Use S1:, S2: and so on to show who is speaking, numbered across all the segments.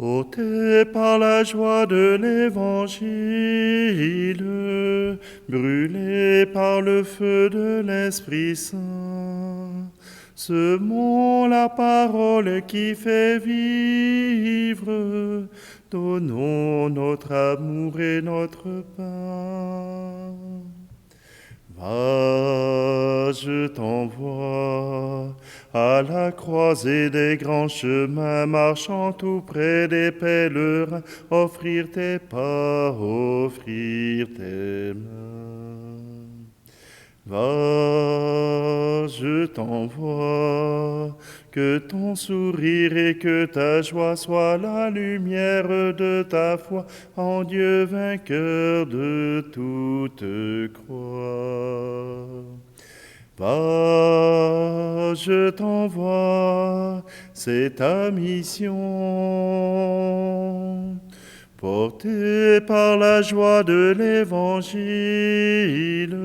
S1: Ôté par la joie de l'Évangile, brûlé par le feu de l'Esprit Saint, semons la parole qui fait vivre, donnons notre amour et notre pain. Va, je t'envoie à la croisée des grands chemins, marchant tout près des pèlerins, offrir tes pas, offrir tes mains. Va, je t'envoie, que ton sourire et que ta joie soient la lumière de ta foi en Dieu vainqueur de toute croix. Va, je t'envoie, c'est ta mission. Porté par la joie de l'Évangile,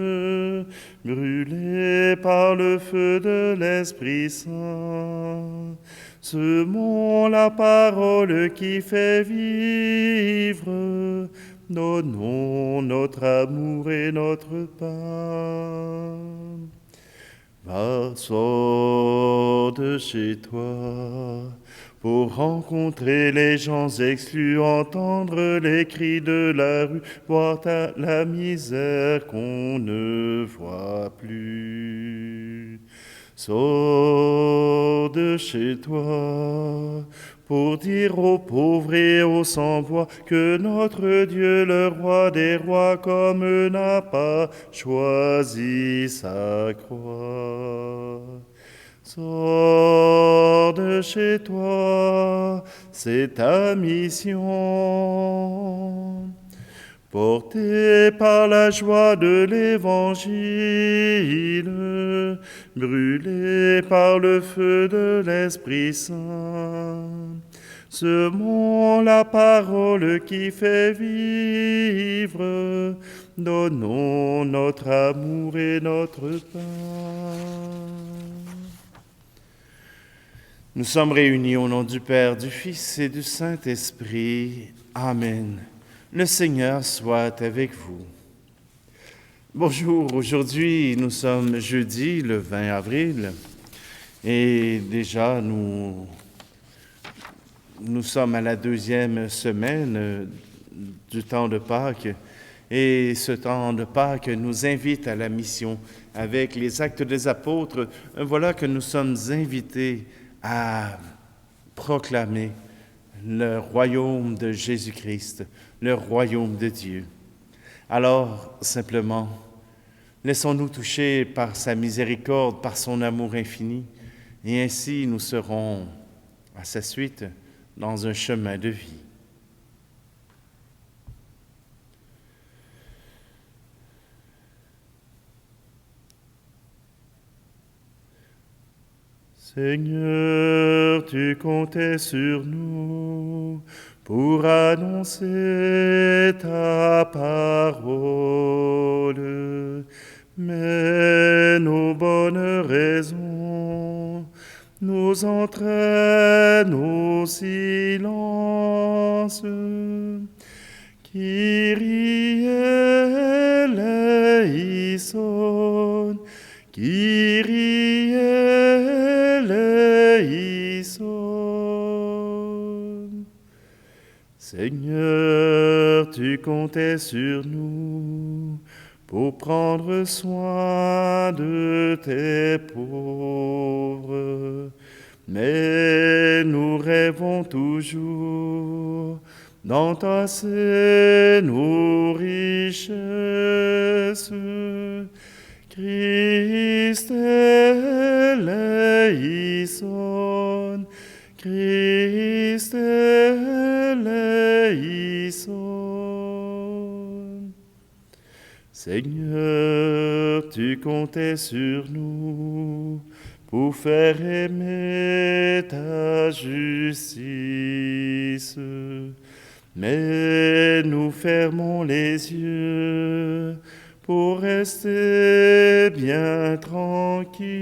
S1: brûlé par le feu de l'Esprit Saint, semons la parole qui fait vivre, donnons notre amour et notre pain. Va, sors de chez toi, pour rencontrer les gens exclus, entendre les cris de la rue, voir la misère qu'on ne voit plus. Sors de chez toi pour dire aux pauvres et aux sans-voix que notre Dieu, le roi des rois, comme n'a pas choisi sa croix. Sors de chez toi, c'est ta mission. Porté par la joie de l'Évangile, brûlé par le feu de l'Esprit Saint, semons la parole qui fait vivre, donnons notre amour et notre pain. Nous sommes réunis au nom du Père, du Fils et du Saint-Esprit. Amen. Le Seigneur soit avec vous. Bonjour, aujourd'hui nous sommes jeudi le 20 avril et déjà nous sommes à la deuxième semaine du temps de Pâques et ce temps de Pâques nous invite à la mission avec les Actes des Apôtres. Voilà que nous sommes invités à proclamer le royaume de Jésus-Christ, le royaume de Dieu. Alors, simplement, laissons-nous toucher par sa miséricorde, par son amour infini, et ainsi nous serons à sa suite dans un chemin de vie. Seigneur, tu comptais sur nous pour annoncer ta parole, mais nos bonnes raisons nous entraînent au silence. Kyrie eleison, Kyrie eleison. Seigneur, tu comptais sur nous pour prendre soin de tes pauvres, mais nous rêvons toujours d'entasser nos richesses. Christ eleison, Christ eleison. Seigneur, tu comptais sur nous pour faire aimer ta justice, mais nous fermons les yeux pour rester bien tranquille.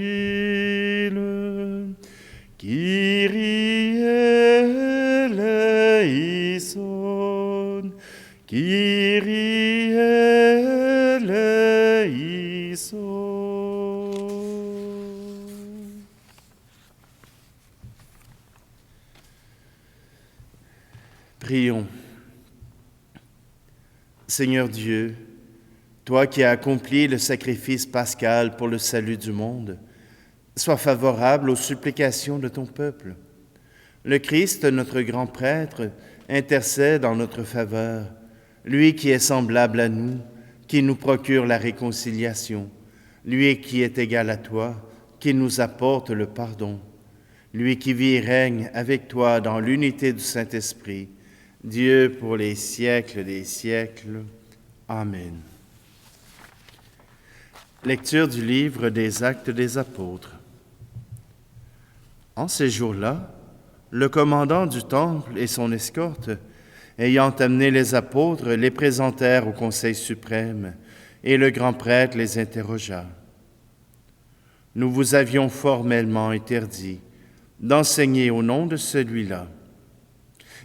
S1: Kyrie eleison, Kyrie eleison. Prions. Seigneur Dieu, toi qui as accompli le sacrifice pascal pour le salut du monde, sois favorable aux supplications de ton peuple. Le Christ, notre grand prêtre, intercède en notre faveur, lui qui est semblable à nous, qui nous procure la réconciliation, lui qui est égal à toi, qui nous apporte le pardon, lui qui vit et règne avec toi dans l'unité du Saint-Esprit, Dieu pour les siècles des siècles. Amen. Lecture du livre des Actes des Apôtres. En ces jours-là, le commandant du temple et son escorte, ayant amené les apôtres, les présentèrent au Conseil suprême, et le grand prêtre les interrogea. « Nous vous avions formellement interdit d'enseigner au nom de celui-là.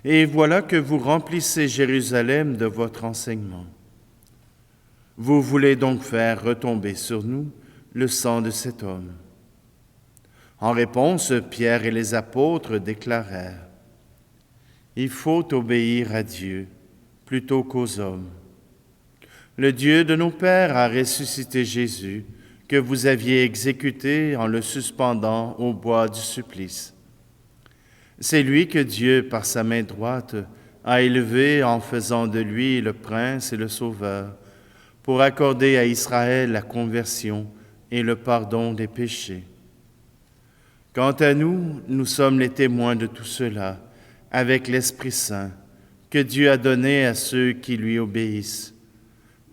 S1: Et voilà que vous remplissez Jérusalem de votre enseignement. Vous voulez donc faire retomber sur nous le sang de cet homme. » En réponse, Pierre et les apôtres déclarèrent : « Il faut obéir à Dieu plutôt qu'aux hommes. Le Dieu de nos pères a ressuscité Jésus, que vous aviez exécuté en le suspendant au bois du supplice. C'est lui que Dieu, par sa main droite, a élevé en faisant de lui le prince et le sauveur, pour accorder à Israël la conversion et le pardon des péchés. Quant à nous, nous sommes les témoins de tout cela, avec l'Esprit Saint, que Dieu a donné à ceux qui lui obéissent.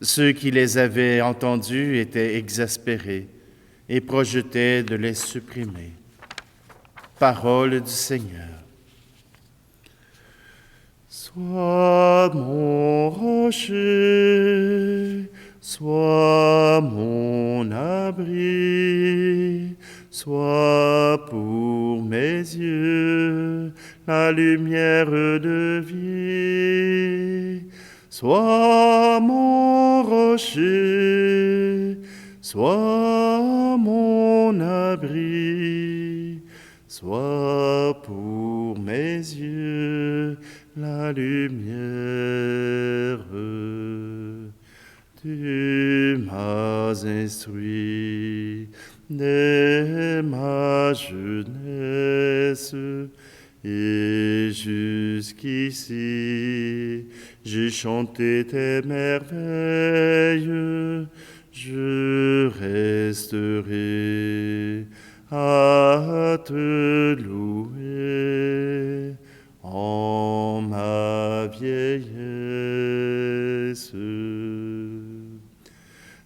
S1: Ceux qui les avaient entendus étaient exaspérés et projetaient de les supprimer. » Parole du Seigneur. Sois mon rocher, sois mon abri, sois pour mes yeux la lumière de vie. Sois mon rocher, sois mon abri, sois pour mes yeux la lumière. Tu m'as instruit dès ma jeunesse, et jusqu'ici j'ai chanté tes merveilles. Je resterai à te louer en ma vieillesse.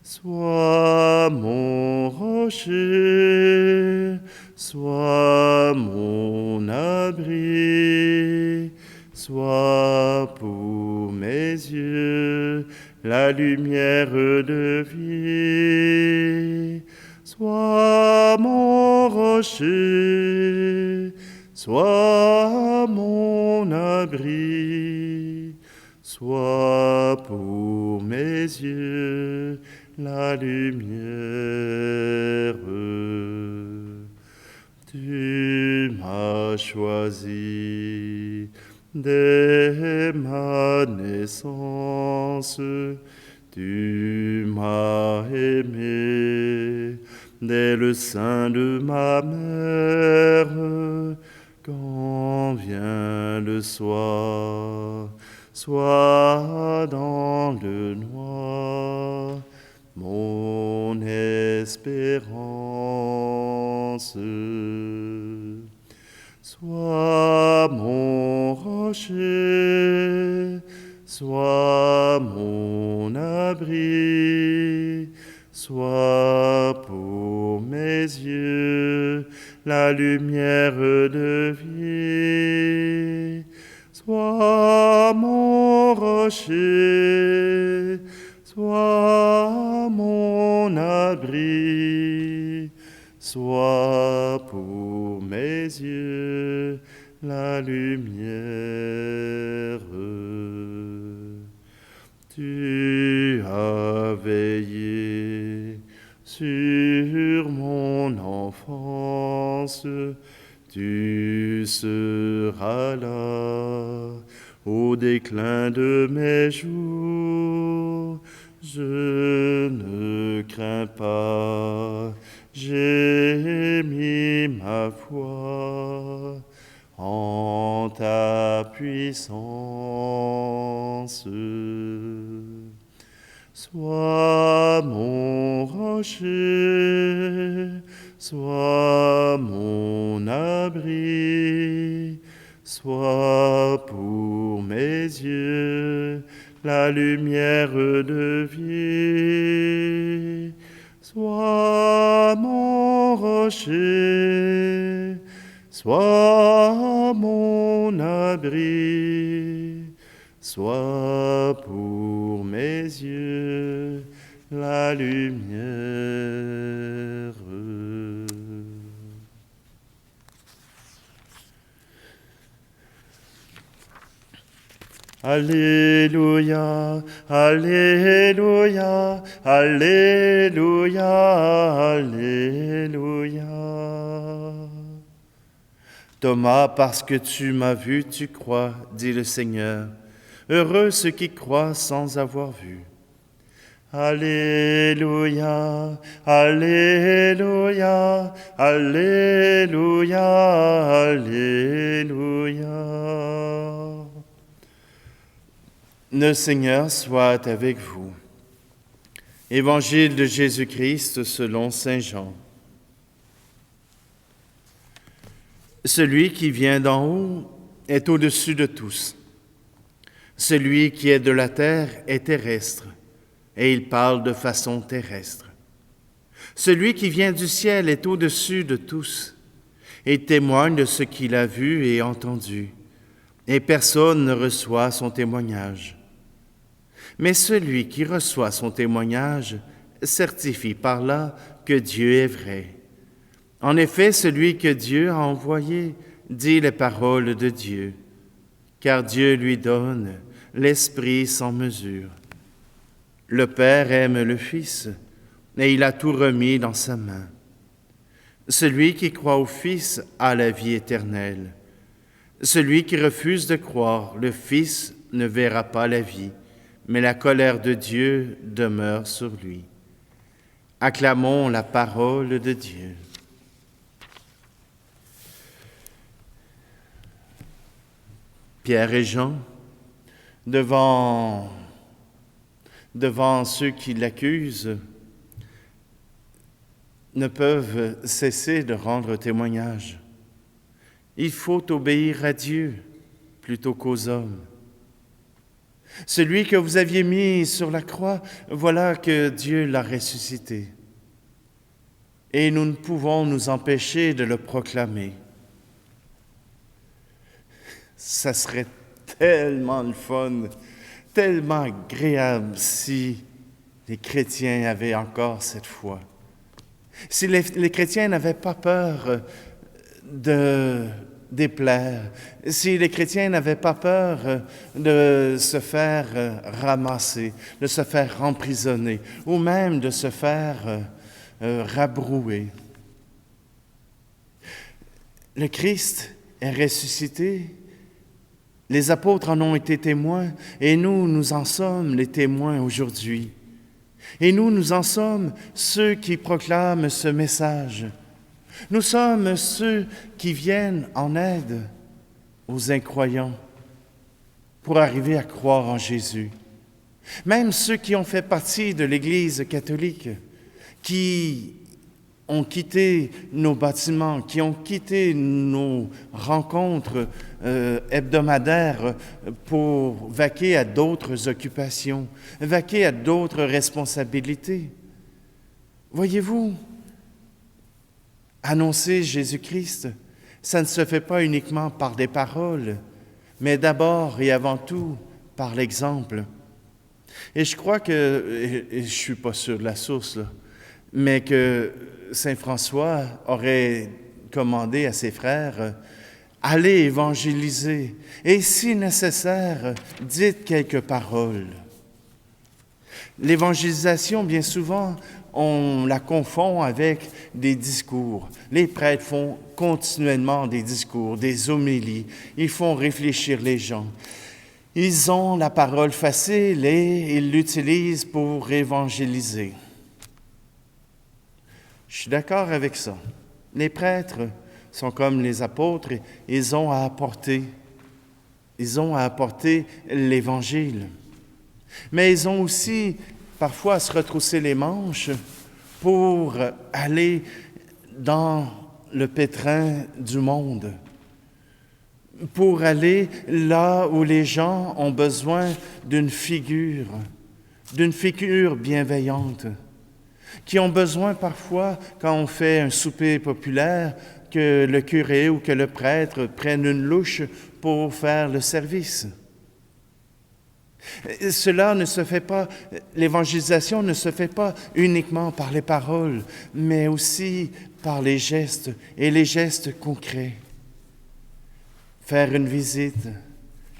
S1: Sois mon rocher, sois mon abri, sois pour mes yeux la lumière de vie. Sois mon rocher, sois mon abri, sois pour mes yeux la lumière. Tu m'as choisi dès ma naissance, tu m'as aimé dès le sein de ma mère. Quand vient le soir, sois dans le noir mon espérance. Sois mon rocher, sois mon abri, sois pour mes yeux la lumière de vie. Sois mon rocher, sois mon abri, sois pour mes yeux la lumière. Tu as veillé sur mon enfance, tu seras là au déclin de mes jours. Je ne crains pas, j'ai mis ma foi en ta puissance. Sois mon rocher, sois mon abri, sois pour mes yeux la lumière de vie. Sois mon rocher, sois mon abri, sois pour mes yeux la lumière. Alléluia, Alléluia, Alléluia, Alléluia. Thomas, parce que tu m'as vu, tu crois, dit le Seigneur. Heureux ceux qui croient sans avoir vu. Alléluia, Alléluia, Alléluia, Alléluia. Le Seigneur soit avec vous. Évangile de Jésus-Christ selon saint Jean. Celui qui vient d'en haut est au-dessus de tous. Celui qui est de la terre est terrestre, et il parle de façon terrestre. Celui qui vient du ciel est au-dessus de tous, et témoigne de ce qu'il a vu et entendu, et personne ne reçoit son témoignage. Mais celui qui reçoit son témoignage certifie par là que Dieu est vrai. En effet, celui que Dieu a envoyé dit les paroles de Dieu, car Dieu lui donne l'Esprit sans mesure. Le Père aime le Fils, et il a tout remis dans sa main. Celui qui croit au Fils a la vie éternelle. Celui qui refuse de croire le Fils ne verra pas la vie, mais la colère de Dieu demeure sur lui. Acclamons la parole de Dieu. Pierre et Jean, devant ceux qui l'accusent, ne peuvent cesser de rendre témoignage. Il faut obéir à Dieu plutôt qu'aux hommes. Celui que vous aviez mis sur la croix, voilà que Dieu l'a ressuscité. Et nous ne pouvons nous empêcher de le proclamer. Ça serait tellement le fun, tellement agréable si les chrétiens avaient encore cette foi. Si les chrétiens n'avaient pas peur de déplaire, si les chrétiens n'avaient pas peur de se faire ramasser, de se faire emprisonner, ou même de se faire rabrouer. Le Christ est ressuscité. Les apôtres en ont été témoins, et nous en sommes les témoins aujourd'hui. Et nous en sommes ceux qui proclament ce message. Nous sommes ceux qui viennent en aide aux incroyants pour arriver à croire en Jésus. Même ceux qui ont fait partie de l'Église catholique, qui ont quitté nos bâtiments, qui ont quitté nos rencontres hebdomadaires pour vaquer à d'autres occupations, vaquer à d'autres responsabilités. Voyez-vous, annoncer Jésus-Christ, ça ne se fait pas uniquement par des paroles, mais d'abord et avant tout par l'exemple. Et je crois que, et je ne suis pas sûr de la source, là, mais que saint François aurait commandé à ses frères « Allez évangéliser, et si nécessaire, dites quelques paroles. » L'évangélisation, bien souvent, on la confond avec des discours. Les prêtres font continuellement des discours, des homélies. Ils font réfléchir les gens. Ils ont la parole facile et ils l'utilisent pour évangéliser. Je suis d'accord avec ça. Les prêtres sont comme les apôtres, ils ont à apporter l'Évangile. Mais ils ont aussi parfois à se retrousser les manches pour aller dans le pétrin du monde, pour aller là où les gens ont besoin d'une figure bienveillante, qui ont besoin parfois, quand on fait un souper populaire, que le curé ou que le prêtre prenne une louche pour faire le service. Cela ne se fait pas, l'évangélisation ne se fait pas uniquement par les paroles, mais aussi par les gestes, et les gestes concrets. Faire une visite,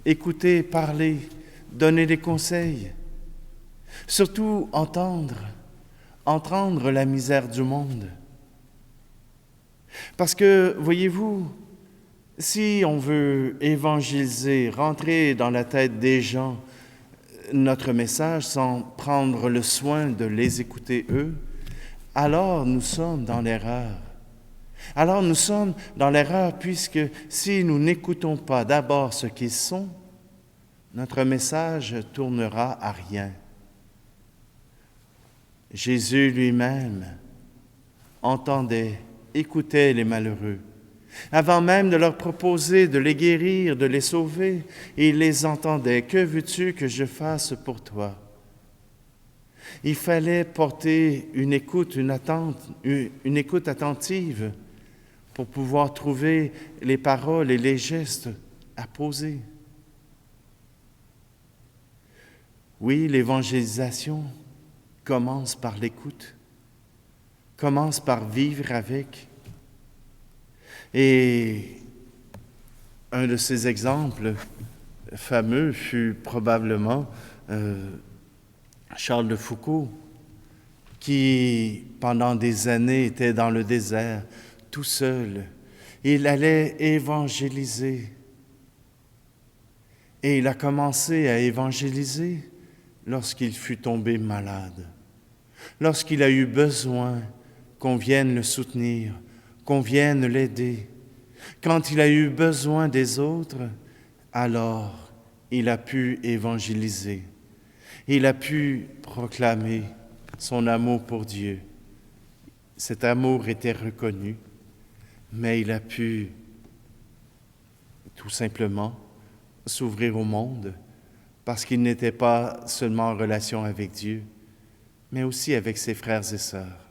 S1: écouter, parler, donner des conseils. Surtout entendre la misère du monde. Parce que, voyez-vous, si on veut évangéliser, rentrer dans la tête des gens notre message sans prendre le soin de les écouter eux, alors nous sommes dans l'erreur. Alors nous sommes dans l'erreur puisque si nous n'écoutons pas d'abord ce qu'ils sont, notre message tournera à rien. Jésus lui-même entendait, écoutait les malheureux. Avant même de leur proposer de les guérir, de les sauver, il les entendait. « Que veux-tu que je fasse pour toi? » Il fallait porter une écoute attentive pour pouvoir trouver les paroles et les gestes à poser. Oui, l'évangélisation commence par l'écoute, commence par vivre avec. Et un de ces exemples fameux fut probablement Charles de Foucault, qui pendant des années était dans le désert, tout seul. Il allait évangéliser. Et il a commencé à évangéliser lorsqu'il fut tombé malade, lorsqu'il a eu besoin qu'on vienne le soutenir, qu'on vienne l'aider. Quand il a eu besoin des autres, alors il a pu évangéliser. Il a pu proclamer son amour pour Dieu. Cet amour était reconnu, mais il a pu tout simplement s'ouvrir au monde parce qu'il n'était pas seulement en relation avec Dieu, mais aussi avec ses frères et sœurs.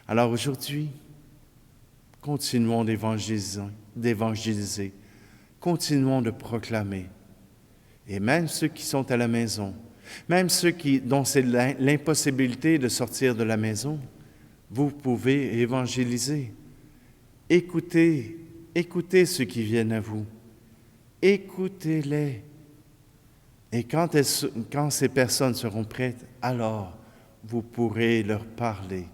S1: Alors aujourd'hui, continuons d'évangéliser, continuons de proclamer. Et même ceux qui sont à la maison, même ceux dont c'est l'impossibilité de sortir de la maison, vous pouvez évangéliser. Écoutez ceux qui viennent à vous. Écoutez-les. Et quand ces personnes seront prêtes, alors vous pourrez leur parler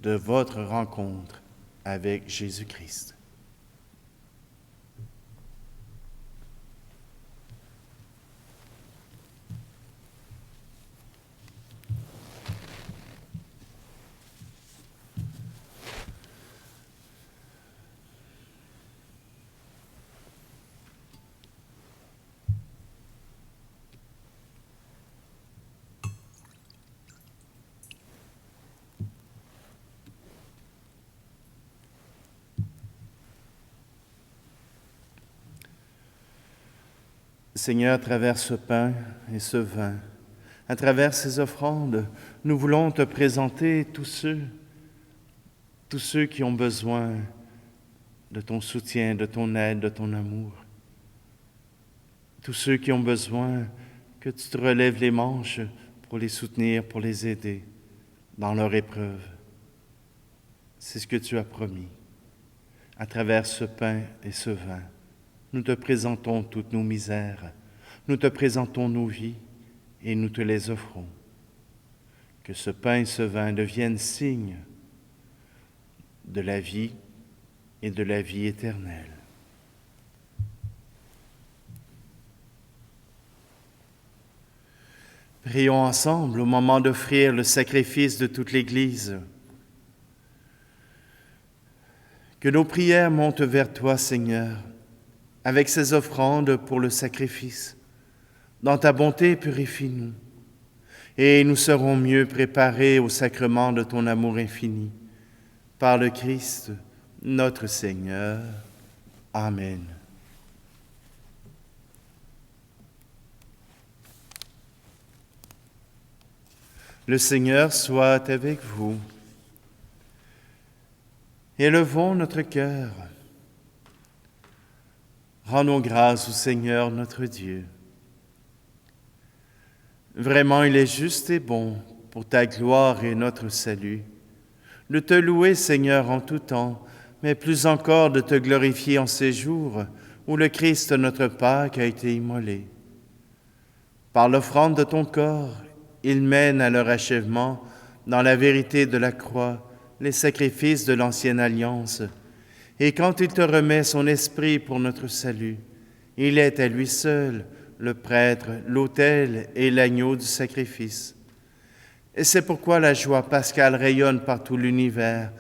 S1: de votre rencontre avec Jésus-Christ. Seigneur, à travers ce pain et ce vin, à travers ces offrandes, nous voulons te présenter tous ceux qui ont besoin de ton soutien, de ton aide, de ton amour. Tous ceux qui ont besoin que tu te relèves les manches pour les soutenir, pour les aider dans leur épreuve. C'est ce que tu as promis. À travers ce pain et ce vin, nous te présentons toutes nos misères, nous te présentons nos vies et nous te les offrons. Que ce pain et ce vin deviennent signes de la vie et de la vie éternelle. Prions ensemble au moment d'offrir le sacrifice de toute l'Église. Que nos prières montent vers toi, Seigneur, avec ces offrandes pour le sacrifice. Dans ta bonté, purifie-nous, et nous serons mieux préparés au sacrement de ton amour infini. Par le Christ, notre Seigneur. Amen. Le Seigneur soit avec vous. Élevons notre cœur. Rendons grâce au Seigneur notre Dieu. Vraiment, il est juste et bon, pour ta gloire et notre salut, de te louer, Seigneur, en tout temps, mais plus encore de te glorifier en ces jours où le Christ, notre Pâque, a été immolé. Par l'offrande de ton corps, il mène à leur achèvement, dans la vérité de la croix, les sacrifices de l'ancienne alliance. Et quand il te remet son esprit pour notre salut, il est à lui seul le prêtre, l'autel et l'agneau du sacrifice. Et c'est pourquoi la joie pascale rayonne par tout l'univers,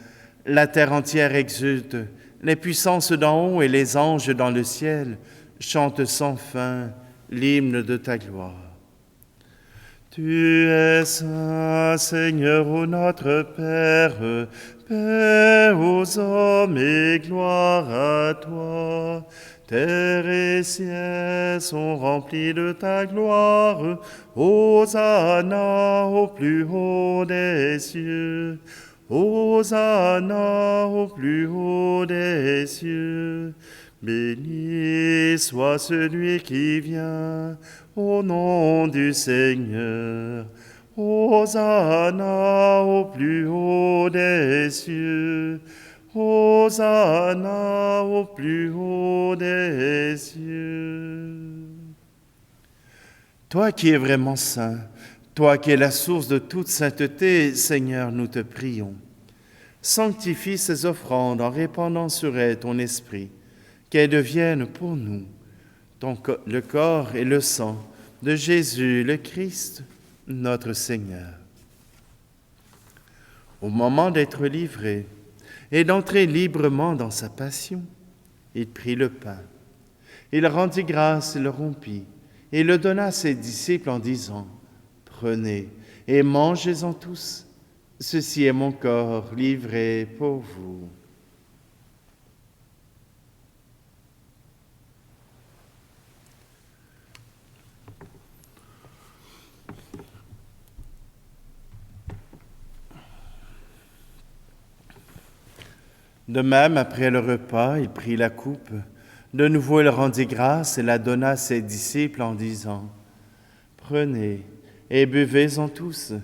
S1: la terre entière exulte, les puissances d'en haut et les anges dans le ciel chantent sans fin l'hymne de ta gloire. Tu es saint, Seigneur, ô notre Père, paix aux hommes et gloire à toi. Terre et ciel sont remplis de ta gloire. Hosanna au plus haut des cieux. Hosanna au plus haut des cieux. Béni soit celui qui vient au nom du Seigneur. Hosanna au plus haut des cieux. Hosanna au plus haut des cieux. Toi qui es vraiment saint, toi qui es la source de toute sainteté, Seigneur, nous te prions. Sanctifie ces offrandes en répandant sur elles ton esprit, qu'elles deviennent pour nous le corps et le sang de Jésus le Christ, notre Seigneur. Au moment d'être livré et d'entrer librement dans sa passion, il prit le pain. Il rendit grâce et le rompit, et le donna à ses disciples en disant, « Prenez et mangez-en tous, ceci est mon corps livré pour vous. » De même, après le repas, il prit la coupe. De nouveau, il rendit grâce et la donna à ses disciples en disant, « Prenez et buvez-en tous,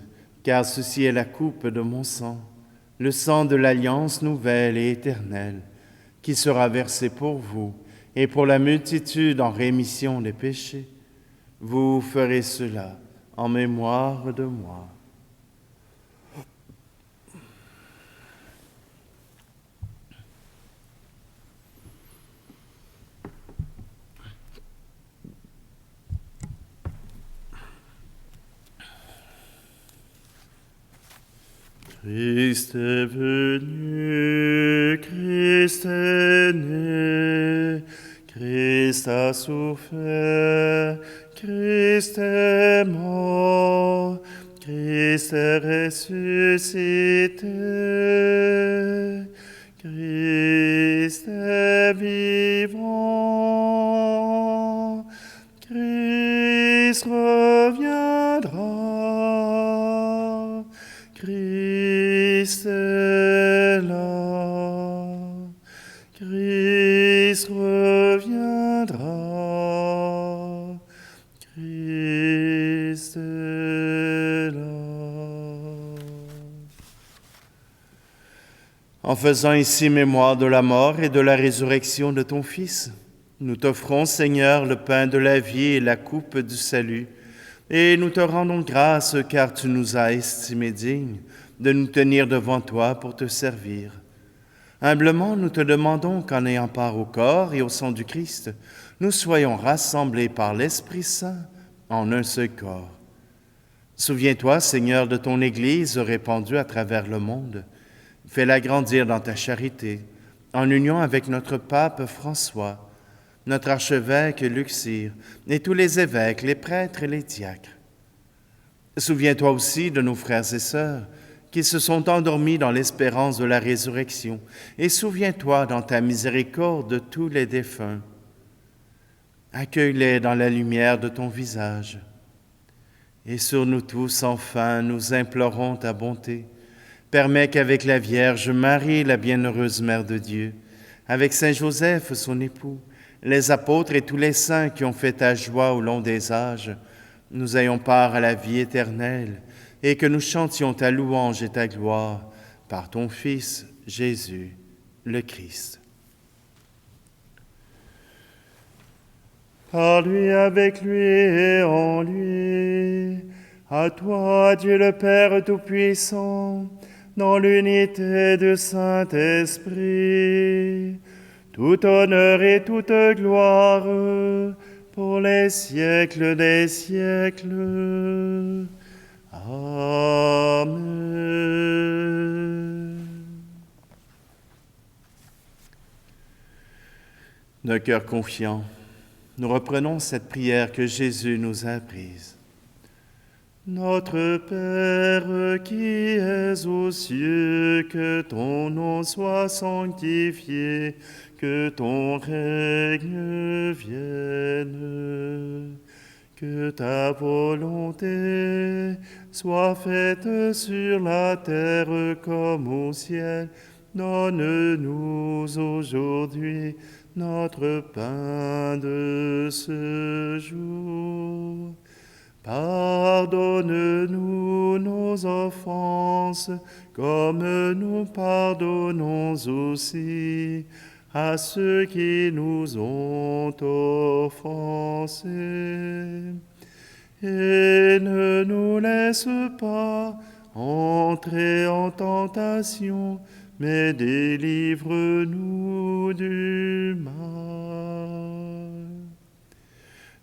S1: car ceci est la coupe de mon sang, le sang de l'alliance nouvelle et éternelle, qui sera versé pour vous et pour la multitude en rémission des péchés. Vous ferez cela en mémoire de moi. » Christ est venu, Christ est né, Christ a souffert, Christ est mort, Christ est ressuscité, Christ est vivant, Christ reviendra. Christ est là, Christ reviendra, Christ est là. En faisant ici mémoire de la mort et de la résurrection de ton Fils, nous t'offrons, Seigneur, le pain de la vie et la coupe du salut. Et nous te rendons grâce car tu nous as estimés dignes de nous tenir devant toi pour te servir. Humblement, nous te demandons qu'en ayant part au corps et au sang du Christ, nous soyons rassemblés par l'Esprit Saint en un seul corps. Souviens-toi, Seigneur, de ton Église répandue à travers le monde. Fais-la grandir dans ta charité, en union avec notre pape François, notre archevêque Luxire, et tous les évêques, les prêtres et les diacres. Souviens-toi aussi de nos frères et sœurs qui se sont endormis dans l'espérance de la résurrection, et souviens-toi dans ta miséricorde de tous les défunts. Accueille-les dans la lumière de ton visage. Et sur nous tous, enfin, nous implorons ta bonté. Permets qu'avec la Vierge Marie, la bienheureuse Mère de Dieu, avec Saint Joseph, son époux, les apôtres et tous les saints qui ont fait ta joie au long des âges, nous ayons part à la vie éternelle et que nous chantions ta louange et ta gloire par ton Fils, Jésus, le Christ.
S2: Par lui, avec lui et en lui, à toi, Dieu le Père Tout-Puissant, dans l'unité du Saint-Esprit, tout honneur et toute gloire pour les siècles des siècles. Amen.
S1: D'un cœur confiant, nous reprenons cette prière que Jésus nous a apprise.
S2: Notre Père qui es aux cieux, que ton nom soit sanctifié, que ton règne vienne, que ta volonté soit faite sur la terre comme au ciel. Donne-nous aujourd'hui notre pain de ce jour. Pardonne-nous nos offenses, comme nous pardonnons aussi à ceux qui nous ont offensés. Et ne nous laisse pas entrer en tentation, mais délivre-nous du mal.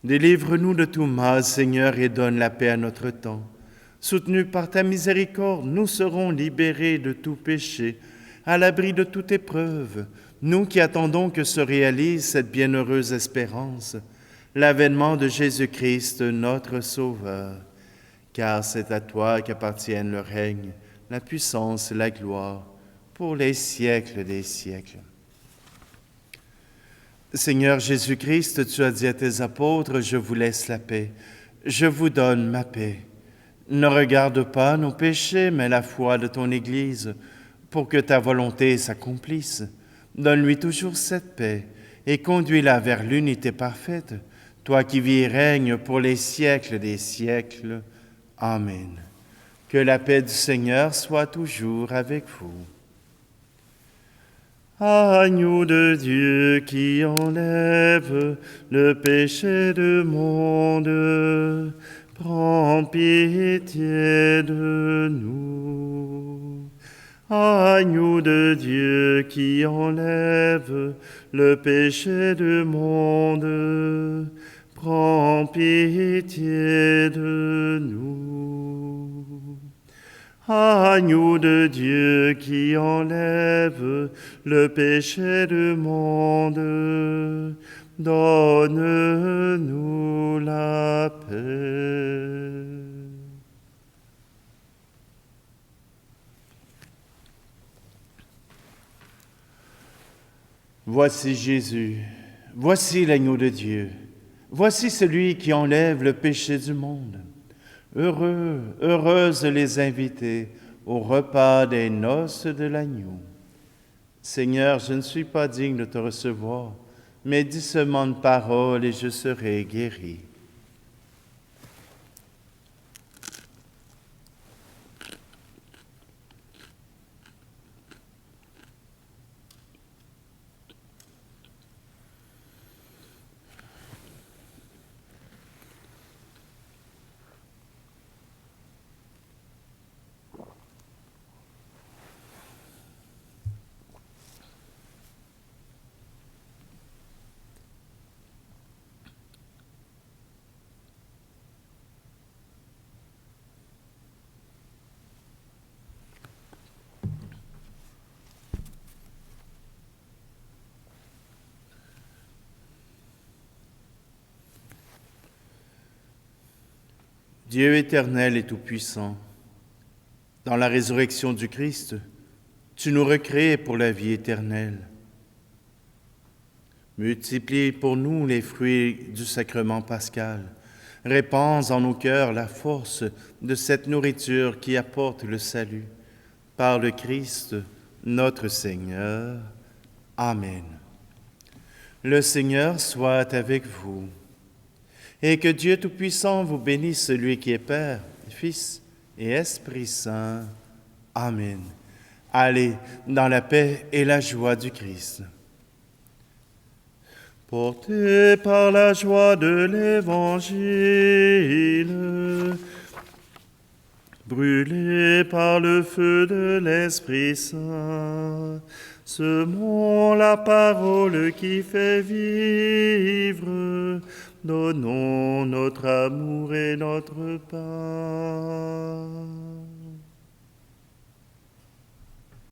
S1: Délivre-nous de tout mal, Seigneur, et donne la paix à notre temps. Soutenus par ta miséricorde, nous serons libérés de tout péché, à l'abri de toute épreuve, nous qui attendons que se réalise cette bienheureuse espérance, l'avènement de Jésus-Christ, notre Sauveur. Car c'est à toi qu'appartiennent le règne, la puissance et la gloire, pour les siècles des siècles. Seigneur Jésus-Christ, tu as dit à tes apôtres, « Je vous laisse la paix, je vous donne ma paix. » Ne regarde pas nos péchés, mais la foi de ton Église, pour que ta volonté s'accomplisse. Donne-lui toujours cette paix et conduis-la vers l'unité parfaite, toi qui vis et règnes pour les siècles des siècles. Amen. Que la paix du Seigneur soit toujours avec vous.
S2: Agneau de Dieu qui enlève le péché du monde, prends pitié de nous. Agneau de Dieu qui enlève le péché du monde, prends pitié de nous. Agneau de Dieu qui enlève le péché du monde, donne-nous la paix.
S1: Voici Jésus, voici l'agneau de Dieu, voici celui qui enlève le péché du monde. Heureux, heureuses les invités au repas des noces de l'agneau. Seigneur, je ne suis pas digne de te recevoir, mais dis seulement une parole et je serai guéri. Dieu éternel et tout-puissant, dans la résurrection du Christ, tu nous recrées pour la vie éternelle. Multiplie pour nous les fruits du sacrement pascal. Répands en nos cœurs la force de cette nourriture qui apporte le salut. Par le Christ, notre Seigneur. Amen. Le Seigneur soit avec vous. Et que Dieu Tout-Puissant vous bénisse, celui qui est Père, Fils et Esprit Saint. Amen. Allez dans la paix et la joie du Christ.
S2: Portés par la joie de l'Évangile, brûlés par le feu de l'Esprit Saint, semons la parole qui fait vivre, donnons notre amour et notre pain.